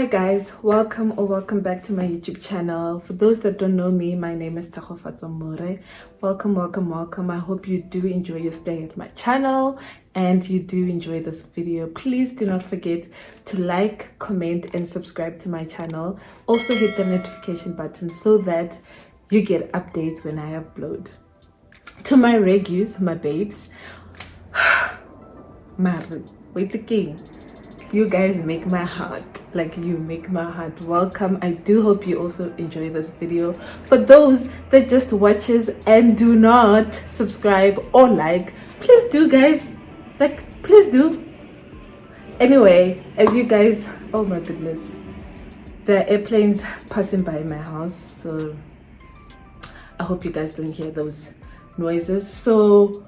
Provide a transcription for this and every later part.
guys, welcome back to my YouTube channel. For those that don't know me, my name is More. Welcome. I hope you do enjoy your stay at my channel and you do enjoy this video. Please do not forget to like, comment and subscribe to my channel. Also hit the notification button so that you get updates when I upload. To my regus, my babes, wait again. You guys make my heart, welcome. I do hope you also enjoy this video. For those that just watches and do not subscribe or like, please do, guys. Please do. Anyway, as you guys, oh my goodness, there are airplanes passing by my house, so I hope you guys don't hear those noises. So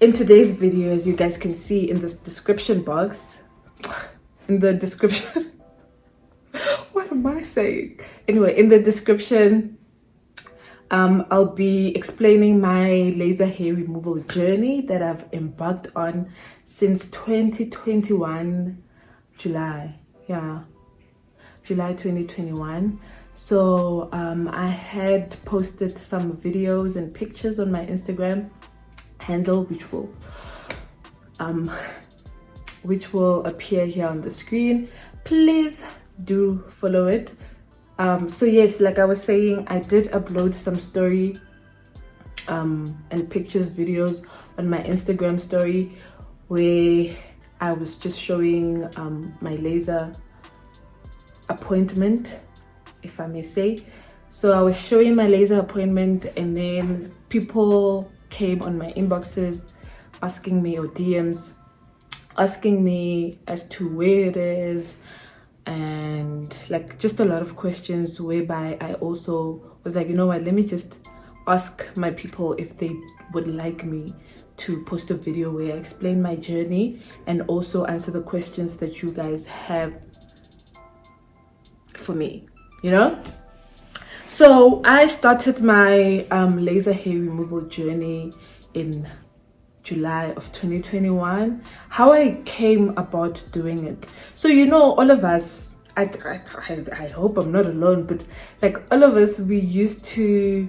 in today's video, as you guys can see in the description box, what am I saying? Anyway, in the description, I'll be explaining my laser hair removal journey that I've embarked on since 2021, July 2021. So I had posted some videos and pictures on my Instagram handle, which will appear here on the screen. Please do follow it. So yes, like I was saying, I did upload some story and pictures, videos on my Instagram story where I was just showing my laser appointment, if I may say. So I was showing my laser appointment, and then people came on my inboxes asking me, or DMs, asking me as to where it is, and just a lot of questions, whereby I also was like, you know what, let me just ask my people if they would like me to post a video where I explain my journey and also answer the questions that you guys have for me, So I started my laser hair removal journey in July of 2021. How I came about doing it. So all of us, I hope I'm not alone, but all of us, I used to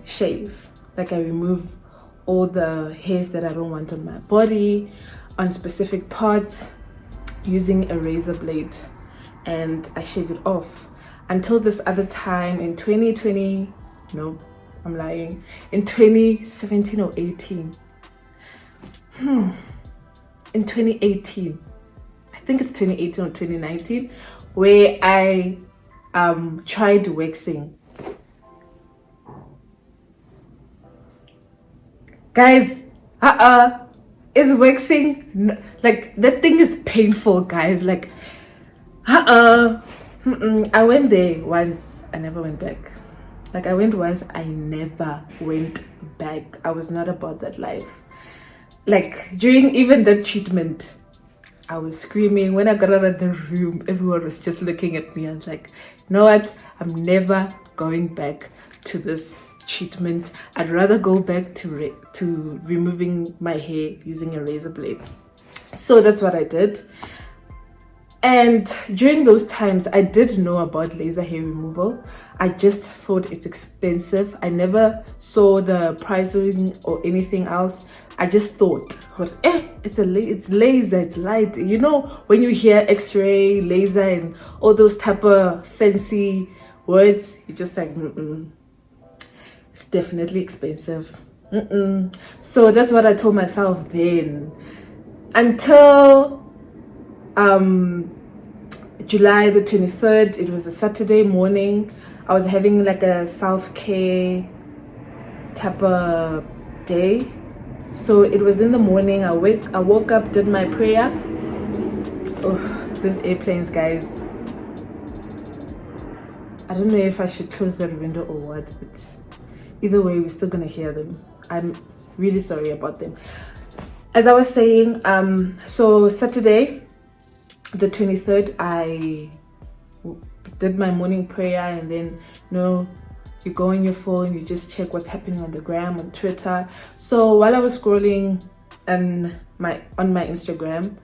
shave. I remove all the hairs that I don't want on my body, on specific parts, using a razor blade, and I shave it off. Until this other time in 2020, no, I'm lying, in 2017 or 18. In 2018, I think it's 2018 or 2019, where I tried waxing. Guys, is waxing, that thing is painful, guys. I went there once, I never went back. I went once, I never went back. I was not about that life. During even that treatment, I was screaming. When I got out of the room, everyone was just looking at me. I was like, you know what? I'm never going back to this treatment. I'd rather go back to removing my hair using a razor blade. So that's what I did. And during those times, I did know about laser hair removal. I just thought it's expensive. I never saw the pricing or anything else. I just thought, it's laser, it's light. When you hear X-ray, laser, and all those type of fancy words, you're just like, it's definitely expensive. So that's what I told myself then. Until July the 23rd, it was a Saturday morning. I was having a self-care type of day. So it was in the morning. I woke up, did my prayer. Oh, these airplanes, guys. I don't know if I should close that window or what, but either way, we're still gonna hear them. I'm really sorry about them. As I was saying, so Saturday the 23rd, I did my morning prayer, and then you go on your phone, you just check what's happening on the gram, on Twitter. So while I was scrolling on my Instagram,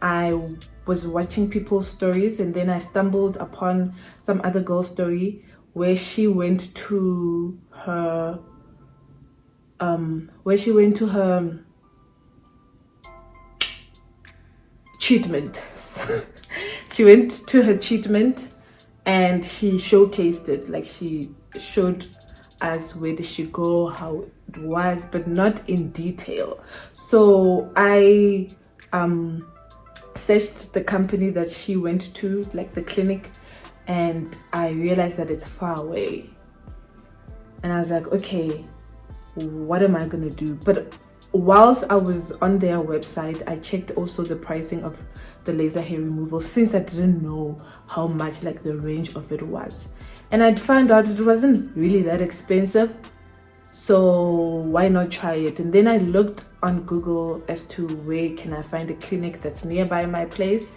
I was watching people's stories, and then I stumbled upon some other girl's story where she went to her treatment. She went to her treatment and she showcased it, like she showed us where did she go, how it was, but not in detail. So I searched the company that she went to, like the clinic, and I realized that it's far away. And I was like, okay, what am I gonna do? But whilst I was on their website, I checked also the pricing of the laser hair removal, since I didn't know how much like the range of it was, and I'd found out it wasn't really that expensive, so why not try it? And then I looked on Google as to where can I find a clinic that's nearby my place,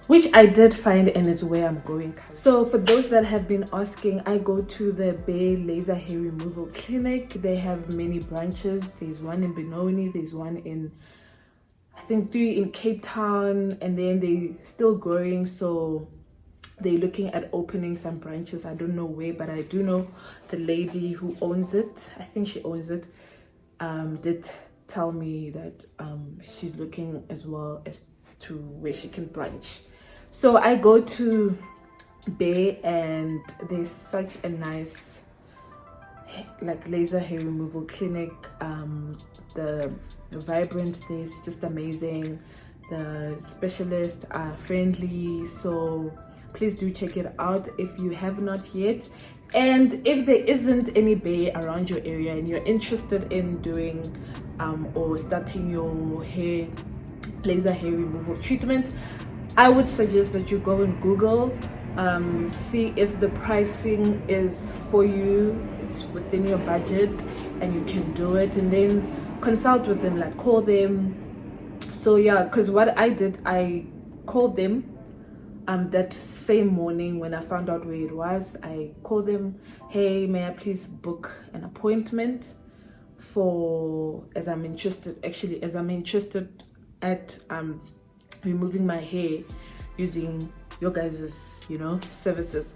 which I did find, and it's where I'm going. So for those that have been asking, I go to the Bay Laser Hair Removal Clinic. They have many branches. There's one in Benoni, there's one in, I think 3 in Cape Town, and then they still growing, so they're looking at opening some branches. I don't know where, but I do know the lady who owns it, I think she owns it, did tell me that she's looking as well as to where she can branch. So I go to Bay, and there's such a nice like laser hair removal clinic. The vibrant there is just amazing. The specialists are friendly, so please do check it out if you have not yet. And if there isn't any Bay around your area and you're interested in doing or starting your hair laser hair removal treatment, I would suggest that you go and Google, see if the pricing is for you, it's within your budget and you can do it, and then consult with them, like call them. So yeah, because what I did, I called them that same morning when I found out where it was. I called them, hey, may I please book an appointment for, as I'm interested at removing my hair using your guys's, services.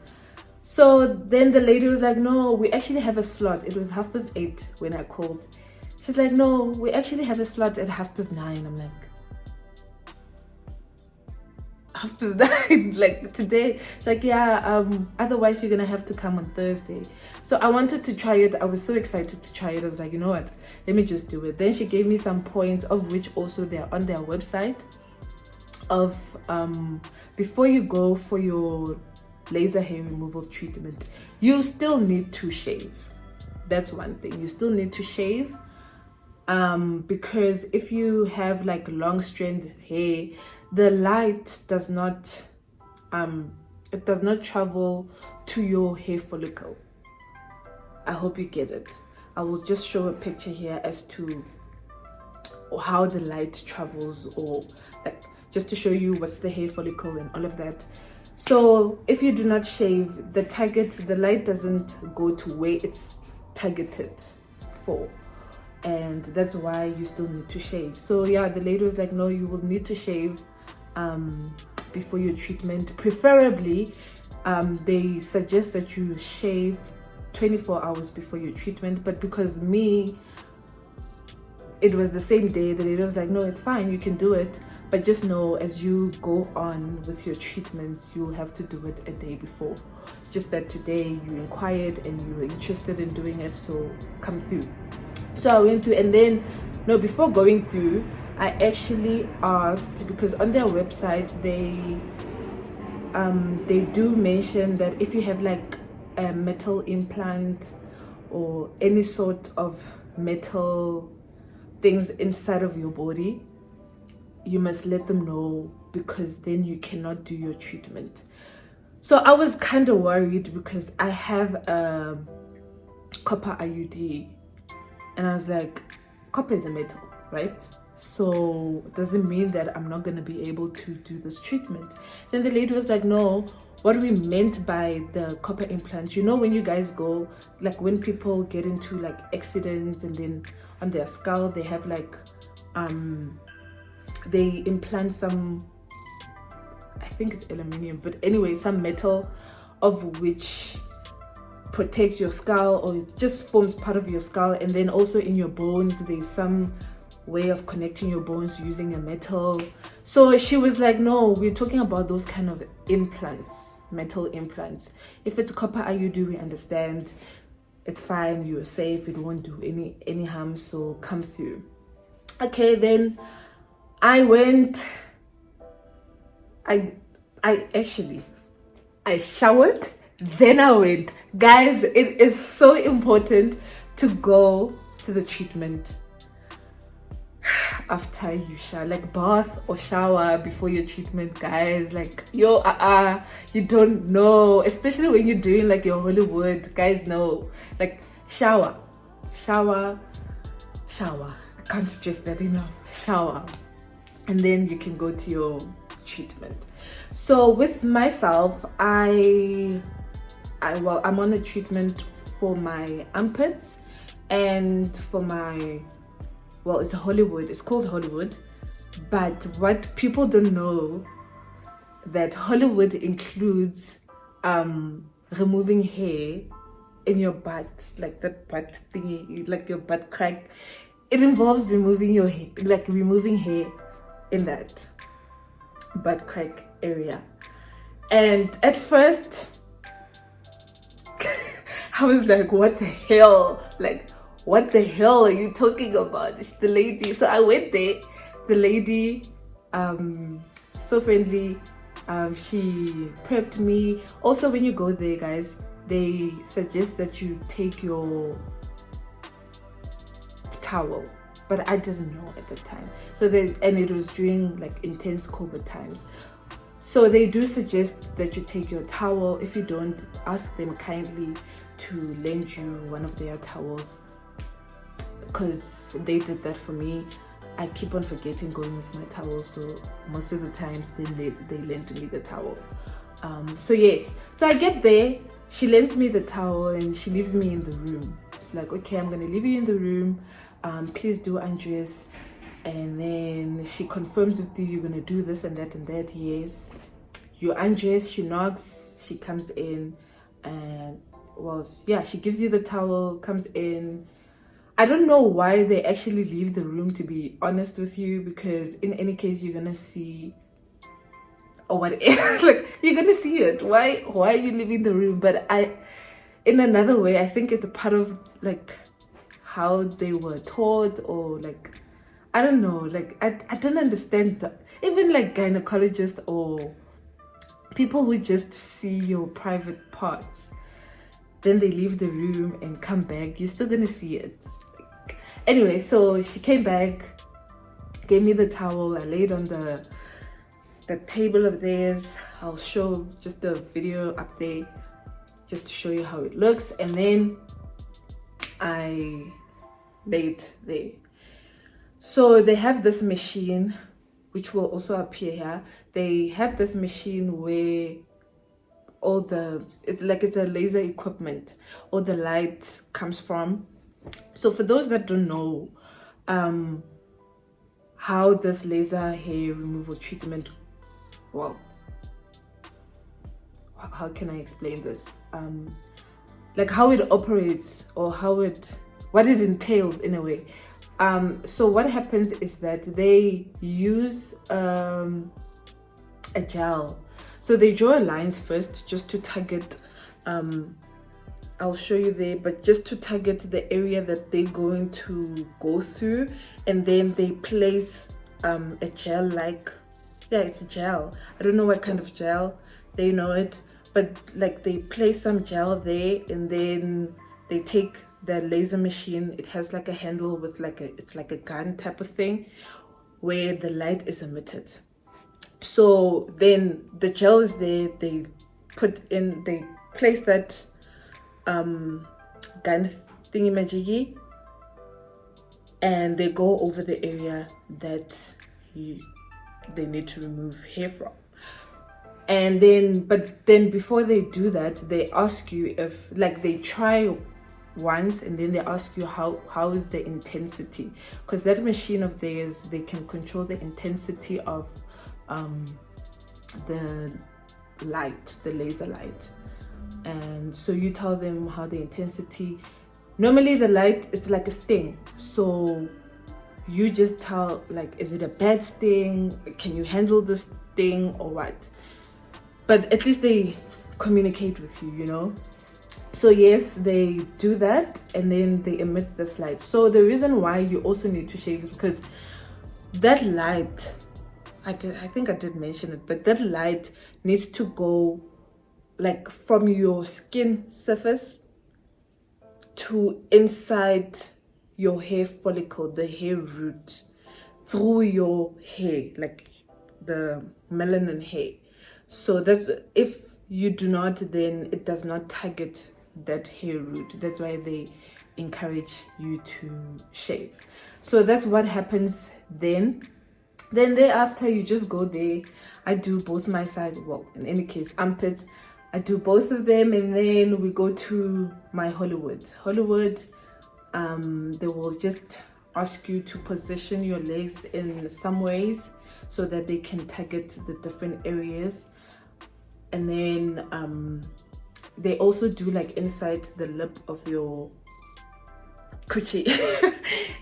So then the lady was like, no, we actually have a slot. It was 8:30 when I called. She's like, no, we actually have a slot at 9:30. I'm like, 9:30, like today? It's like, yeah, otherwise you're gonna have to come on Thursday. So I wanted to try it. I was so excited to try it. I was like, you know what, let me just do it. Then she gave me some points, of which also they're on their website, of before you go for your laser hair removal treatment, you still need to shave. That's one thing, you still need to shave, because if you have like long strand hair, the light does not travel to your hair follicle. I hope you get it. I will just show a picture here as to how the light travels, or like just to show you what's the hair follicle and all of that. So if you do not shave, the light doesn't go to where it's targeted for, and that's why you still need to shave. So yeah, the lady was like, no, you will need to shave before your treatment. Preferably they suggest that you shave 24 hours before your treatment, but because it was the same day, the lady was like, no, it's fine, you can do it, but just know as you go on with your treatments, you'll have to do it a day before. It's just that today you inquired and you were interested in doing it, so come through. So I went through, and then before going through, I actually asked, because on their website they do mention that if you have like a metal implant or any sort of metal things inside of your body, you must let them know, because then you cannot do your treatment. So I was kind of worried because I have a copper IUD, and I was like, copper is a metal, right? So it doesn't mean that I'm not going to be able to do this treatment. Then the lady was like, no, what we meant by the copper implants, when you guys go, like when people get into like accidents and then on their skull they have like they implant some I think it's aluminium, but anyway, some metal of which protects your skull, or it just forms part of your skull. And then also in your bones, there's some way of connecting your bones using a metal. So she was like, no, we're talking about those kind of implants, metal implants. If it's copper IUD, we understand, it's fine, you're safe, it won't do any harm, so come through. Okay, then I went, I showered, then I went. Guys, it is so important to go to the treatment after you shower, like bath or shower before your treatment, guys. Like, yo, you don't know, especially when you're doing like your Hollywood, guys know, like shower. I can't stress that enough. Shower, and then you can go to your treatment. So with myself, I'm on a treatment for my armpits and for my, well, it's Hollywood, it's called Hollywood, but what people don't know, that Hollywood includes removing hair in your butt, like that butt thingy, like your butt crack. It involves removing your hair, like removing hair in that butt crack area. And at first I was like, what the hell? Like, what the hell are you talking about? It's the lady. So I went there. The lady, so friendly. She prepped me. Also, when you go there, guys, they suggest that you take your towel, but I didn't know at the time. So and it was during like intense COVID times. So they do suggest that you take your towel. If you don't, ask them kindly to lend you one of their towels, because they did that for me. I keep on forgetting going with my towel, so most of the times they lend me the towel. So yes, so I get there, she lends me the towel and she leaves me in the room. It's like, okay, I'm gonna leave you in the room, please do undress. And then she confirms with you, you're gonna do this and that and that. Yes, you undress, she knocks, she comes in, and well, yeah, she gives you the towel, comes in. I don't know why they actually leave the room, to be honest with you, because in any case you're gonna see, or whatever, like you're gonna see it. Why are you leaving the room? But in another way, I think it's a part of like how they were taught, or like, I don't know, like I don't understand that. Even like gynecologists or people who just see your private parts, then they leave the room and come back, you're still gonna see it. Anyway, so she came back, gave me the towel, I laid on the table of theirs. I'll show just a video up there just to show you how it looks. And then I laid there. So they have this machine, which will also appear here. They have this machine where it's a laser equipment, all the light comes from. So for those that don't know how this laser hair removal treatment, well, how can I explain this? Like how it operates, or what it entails in a way. So what happens is that they use a gel. So they draw lines first just to target, I'll show you there, but just to target the area that they're going to go through. And then they place a gel, like, yeah, it's a gel. I don't know what kind of gel, they know it, but like they place some gel there, and then they take the laser machine. It has like a handle with it's like a gun type of thing where the light is emitted. So then the gel is there, they place that gun thingy majiggy, and they go over the area that they need to remove hair from. And then before they do that, they ask you if, like, they try once, and then they ask you how is the intensity, because that machine of theirs, they can control the intensity of the light, the laser light. And so you tell them how the intensity, normally the light is like a sting, so you just tell, like, is it a bad sting, can you handle this sting or what? But at least they communicate with you, you know. So yes, they do that, and then they emit this light. So the reason why you also need to shave is because that light, I think I did mention it, but that light needs to go like from your skin surface to inside your hair follicle, the hair root, through your hair, like the melanin hair. So that's, if you do not, then it does not target that hair root. That's why they encourage you to shave. So that's what happens then. Then thereafter, you just go there. I do both my sides, well, in any case, armpits. I do both of them, and then we go to my Hollywood. They will just ask you to position your legs in some ways so that they can target the different areas. And then they also do like inside the lip of your coochie.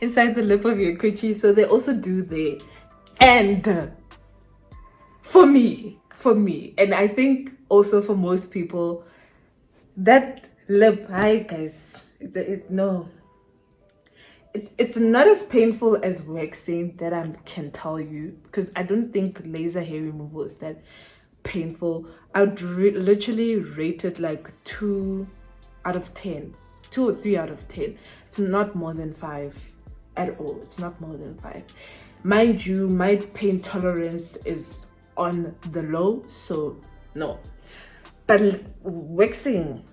Inside the lip of your coochie, so they also do there. And for me, and I think also for most people, that lip, hi guys, it's not as painful as waxing, that I can tell you, because I don't think laser hair removal is that painful. I would literally rate it like 2 out of 10, 2 or 3 out of 10. It's not more than 5 at all. It's not more than 5. Mind you, my pain tolerance is on the low, so no. But waxing,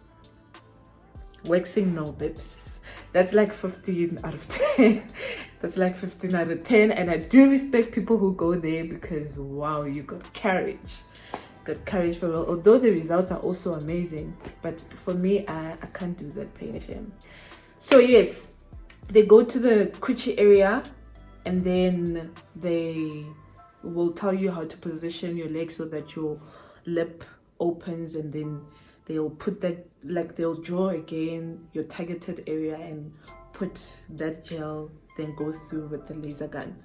no babes, that's like 15 out of 10. That's like 15 out of 10. And I do respect people who go there, because wow, you got courage for real. Although the results are also amazing, but for me, I can't do that pain shame. So yes, they go to the coochie area, and then they will tell you how to position your leg so that your lip opens, and then they'll put that, like they'll draw again your targeted area and put that gel, then go through with the laser gun.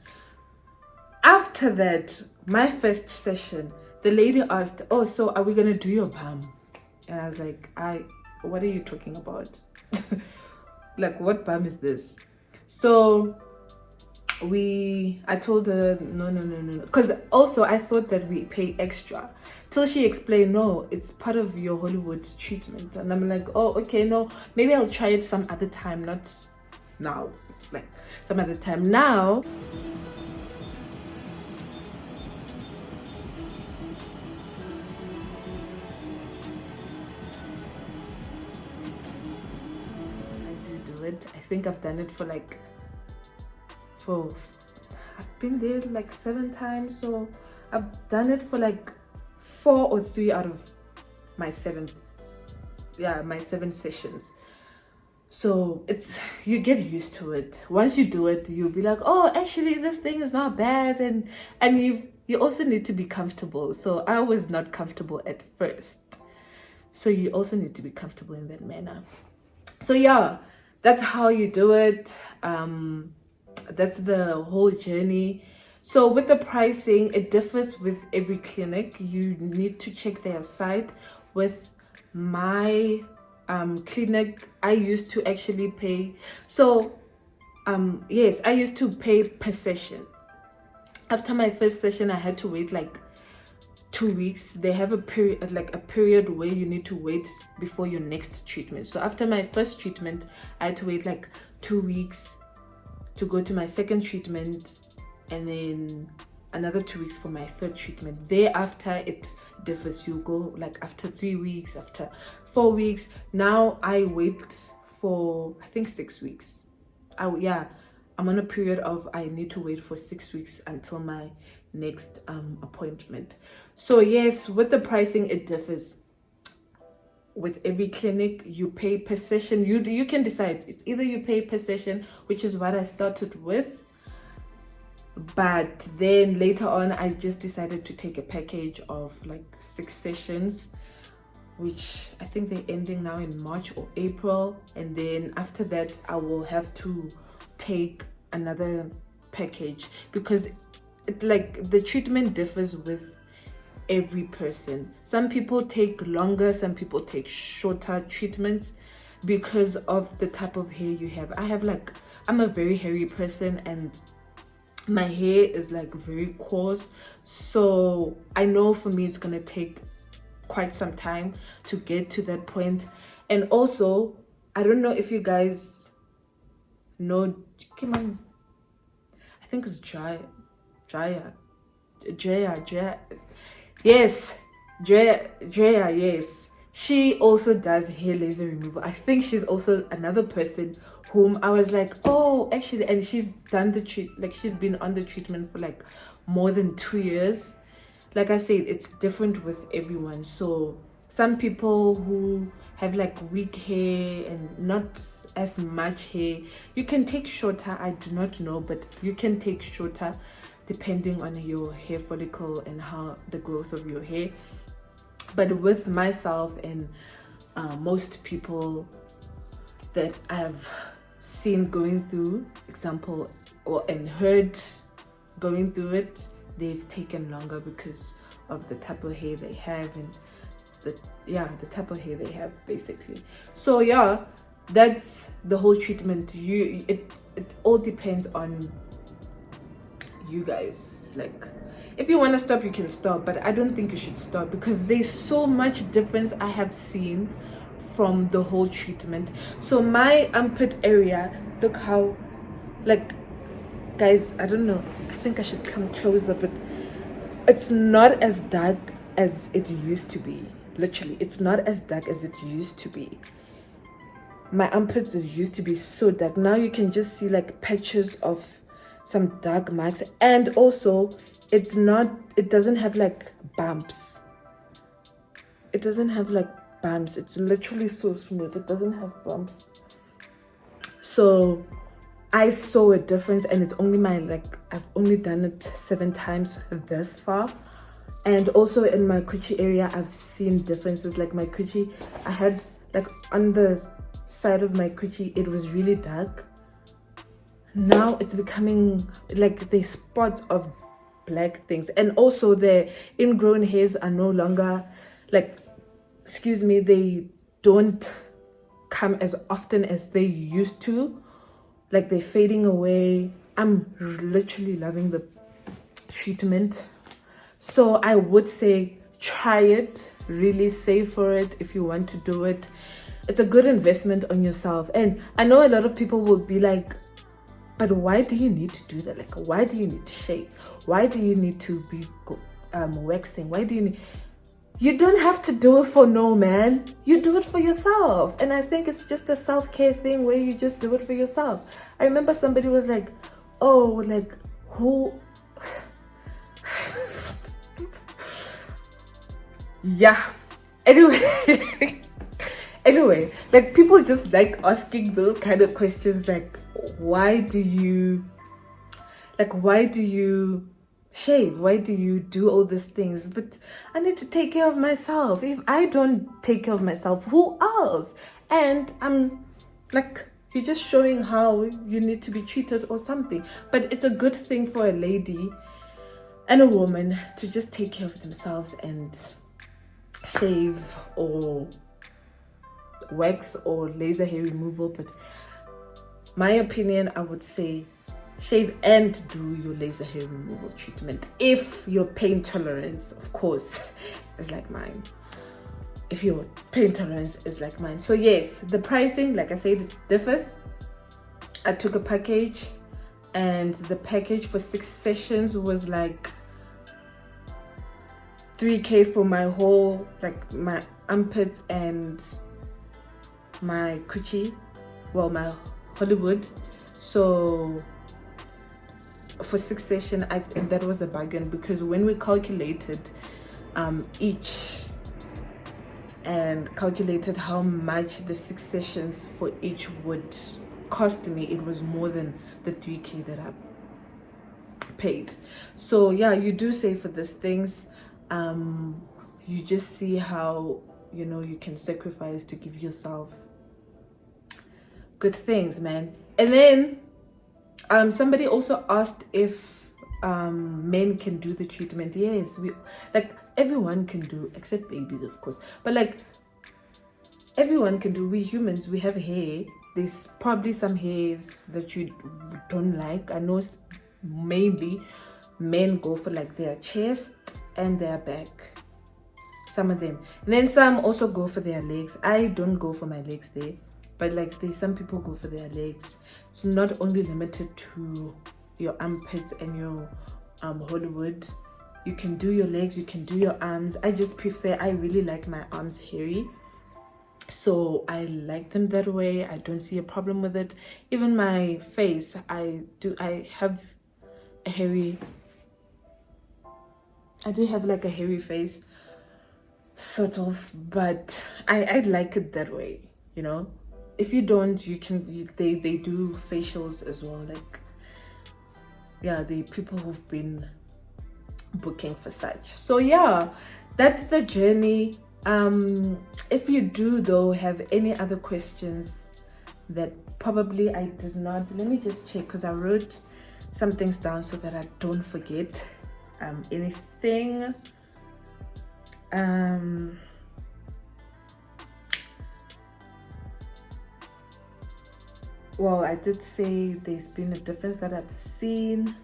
After that, my first session, the lady asked, oh, so are we gonna do your bum? And I was like, what are you talking about? Like, what bum is this? So I told her no, because also I thought that we pay extra, till she explained, no, it's part of your Hollywood treatment. And I'm like, oh, okay, no, maybe I'll try it some other time, not now, like some other time. Now I do it. I think I've done it for like, I've been there like 7 times, so I've done it for like 4 or 3 out of my 7 sessions. So you get used to it. Once you do it, you'll be like, oh, actually this thing is not bad, and you also need to be comfortable. So I was not comfortable at first, so you also need to be comfortable in that manner. So yeah, that's how you do it. That's the whole journey. So with the pricing, it differs with every clinic. You need to check their site. With my clinic, I used to actually pay, so yes, I used to pay per session. After my first session, I had to wait like 2 weeks. They have a period where you need to wait before your next treatment. So after my first treatment, I had to wait like 2 weeks to go to my second treatment, and then another 2 weeks for my third treatment. Thereafter, it differs. You go like after 3 weeks, after 4 weeks. Now I wait for, I think, 6 weeks. I'm on a period of, I need to wait for 6 weeks until my next appointment. So yes, with the pricing, it differs. With every clinic, you pay per session. You can decide. It's either you pay per session, which is what I started with, But then later on I just decided to take a package of like 6 sessions, which I think they're ending now in March or April, and then after that I will have to take another package, because like the treatment differs with every person. Some people take longer, some people take shorter treatments because of the type of hair you have. I'm a very hairy person, and my hair is like very coarse, so I know for me it's gonna take quite some time to get to that point. And also, I don't know if you guys know, come on, I think it's Jaya, yes, Drea, yes. She also does hair laser removal. I think she's also another person whom I was like, oh, actually, and she's done the she's been on the treatment for like more than 2 years. Like I said, it's different with everyone. So some people who have like weak hair and not as much hair, you can take shorter. I do not know, but you can take shorter depending on your hair follicle and how the growth of your hair. But with myself and most people that I've seen going through, example, and heard going through it, they've taken longer because of the type of hair they have and the type of hair they have, basically. So yeah, that's the whole treatment. It all depends on you guys. Like, if you want to stop, you can stop, but I don't think you should stop, because there's so much difference I have seen from the whole treatment. So my armpit area, look how, like, guys, I don't know, I think I should come closer, but it's not as dark as it used to be. Literally, it's not as dark as it used to be. My armpits used to be so dark. Now you can just see like patches of some dark marks, and also it doesn't have like bumps. It doesn't have like bumps. It's literally so smooth. It doesn't have bumps. So I saw a difference, and it's only I've only done it 7 times thus far. And also in my coochie area, I've seen differences. Like my coochie, I had like on the side of my coochie, it was really dark. Now it's becoming like the spots of black things, and also the ingrown hairs are no longer they don't come as often as they used to. Like, they're fading away. I'm literally loving the treatment. So I would say try it, really save for it if you want to do it. It's a good investment on yourself. And I know a lot of people will be like, but why do you need to do that? Like, why do you need to shave? Why do you need to be waxing? Why do you need... You don't have to do it for no man. You do it for yourself. And I think it's just a self-care thing where you just do it for yourself. I remember somebody was like, oh, like, who... yeah. Anyway, like, people just like asking those kind of questions, like, why do you shave? Why do you do all these things? But I need to take care of myself. If I don't take care of myself, who else? And I'm like, you're just showing how you need to be treated or something. But it's a good thing for a lady and a woman to just take care of themselves and shave or wax or laser hair removal. But my opinion, I would say shave and do your laser hair removal treatment if your pain tolerance, of course, is like mine. If your pain tolerance is like mine. So yes, the pricing, like I said, it differs. I took a package, and the package for 6 sessions was like 3K for my whole, like, my armpits and my coochie, well, my Hollywood. So for 6 sessions, I think that was a bargain, because when we calculated each and calculated how much the 6 sessions for each would cost me, it was more than the 3K that paid. So yeah, you do save for these things. You just see how, you know, you can sacrifice to give yourself good things, man. And then somebody also asked if men can do the treatment. Yes, we, like, everyone can do, except babies, of course, but like everyone can do. We humans, we have hair. There's probably some hairs that you don't like. I know mainly men go for like their chest and their back, some of them, and then some also go for their legs. I don't go for my legs there, but like there's some people go for their legs. It's not only limited to your armpits and your Hollywood. You can do your legs, you can do your arms. I just prefer, I really like my arms hairy, so I like them that way. I don't see a problem with it. Even my face, I have a hairy, I do have like a hairy face, sort of, but I like it that way, you know. If you don't, you can, they do facials as well. Like, yeah, the people who've been booking for such. So yeah, that's the journey. If you do though have any other questions that probably I did not, let me just check, because I wrote some things down so that I don't forget anything. Well, I did say there's been a difference that I've seen,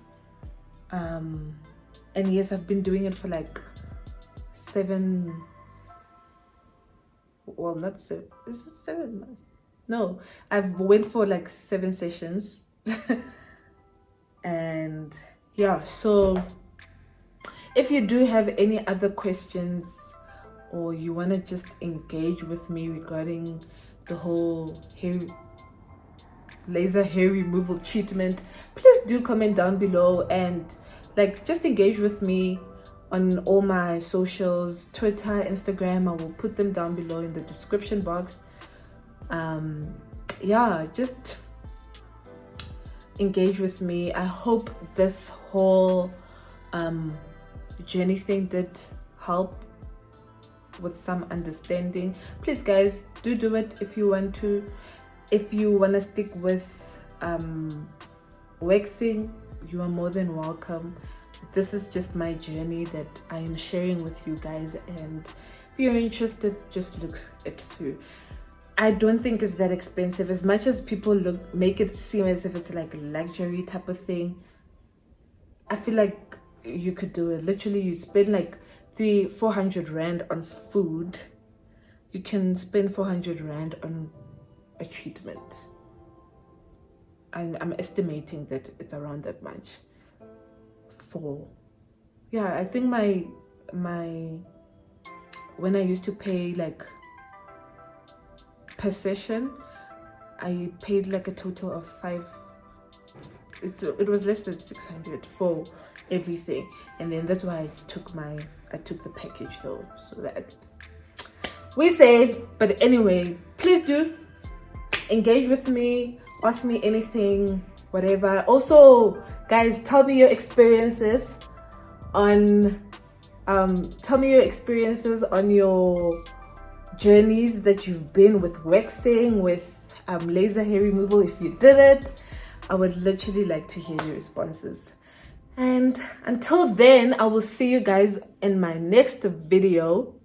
and yes, I've been doing it for like 7, well, not 7, is it 7 months? No, I've went for like 7 sessions. And yeah, so if you do have any other questions, or you want to just engage with me regarding the whole laser hair removal treatment, please do comment down below, and like just engage with me on all my socials, Twitter, Instagram. I will put them down below in the description box. Yeah, just engage with me. I hope this whole journey thing did help with some understanding. Please guys, do it if you want to. If you want to stick with waxing, you are more than welcome. This is just my journey that I am sharing with you guys, and if you're interested, just look it through. I don't think it's that expensive, as much as people make it seem as if it's like a luxury type of thing. I feel like you could do it. Literally, you spend like 300-400 rand on food, you can spend 400 rand on a treatment. I'm estimating that it's around that much. Yeah, I think my when I used to pay like per session, I paid like a total of 5, it was less than 600 for everything. And then that's why I took the package though, so that we save. But anyway, please do engage with me, ask me anything, whatever. Also guys, tell me your experiences on your journeys that you've been with waxing, with laser hair removal. If you did it, I would literally like to hear your responses. And until then, I will see you guys in my next video.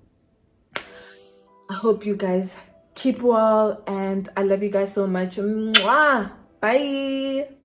I hope you guys keep well, and I love you guys so much. Mwah! Bye.